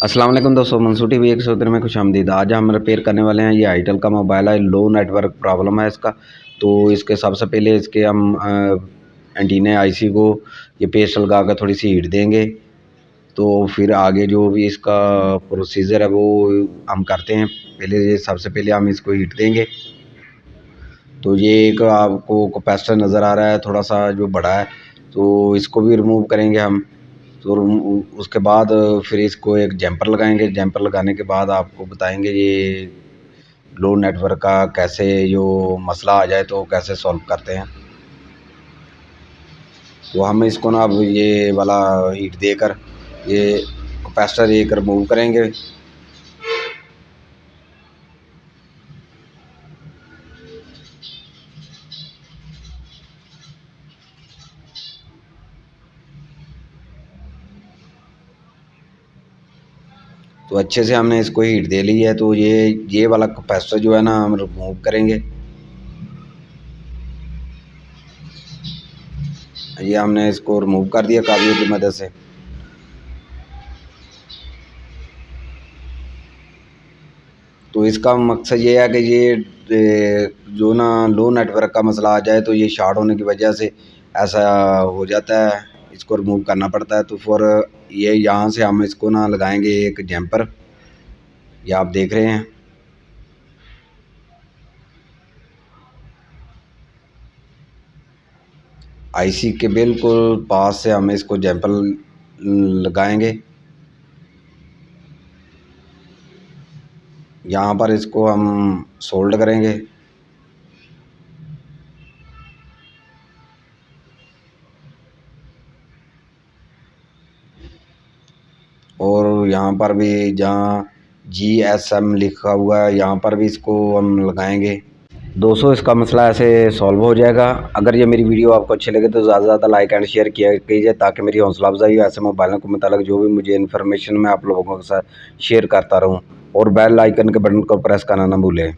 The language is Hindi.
अस्सलाम वालेकुम दोस्तों, मंसूर टीवी 117 में खुशामदीद। आज हम रिपेयर करने वाले हैं ये आईटेल का मोबाइल है। लो नेटवर्क प्रॉब्लम है इसका। तो इसके सबसे पहले इसके हम एंटीना आईसी को ये पेस्ट लगा कर थोड़ी सी हीट देंगे। तो फिर आगे जो भी इसका प्रोसीजर है वो हम करते हैं। पहले ये सबसे पहले हम इसको हीट देंगे। तो ये एक आपको कैपेसिटर नज़र आ रहा है थोड़ा सा जो बड़ा है, तो इसको भी रिमूव करेंगे हम। तो उसके बाद फिर इसको एक जैम्पर लगाएंगे। जैम्पर लगाने के बाद आपको बताएंगे ये लो नेटवर्क का कैसे जो मसला आ जाए तो कैसे सॉल्व करते हैं। तो हम इसको ना अब ये वाला हीट देकर ये कैपेसिटर एक रिमूव करेंगे। तो अच्छे से हमने इसको हीट दे ली है। तो ये वाला कैपेसिटर जो है ना हम रिमूव करेंगे। ये हमने इसको रिमूव कर दिया काबियों की मदद से। तो इसका मकसद ये है कि ये जो ना लो नेटवर्क का मसला आ जाए तो ये शॉर्ट होने की वजह से ऐसा हो जाता है, इसको रिमूव करना पड़ता है। तो फिर ये यहाँ से हम इसको ना लगाएंगे एक जैम्पर, ये आप देख रहे हैं। आईसी के बिल्कुल पास से हम इसको जैम्पर लगाएंगे। यहाँ पर इसको हम सोल्ड करेंगे। और यहाँ पर भी जहाँ GSM लिखा हुआ है यहाँ पर भी इसको हम लगाएंगे। दोस्तों इसका मसला ऐसे सॉल्व हो जाएगा। अगर ये मेरी वीडियो आपको अच्छी लगे तो ज़्यादा से ज़्यादा लाइक एंड शेयर किया कीजिए ताकि मेरी हौसला अफजाई हो। ऐसे मोबाइलों के मुतालिक जो भी मुझे इन्फॉर्मेशन मैं आप लोगों के साथ शेयर करता रहूँ। और बेल आइकन के बटन को प्रेस करना ना भूलें।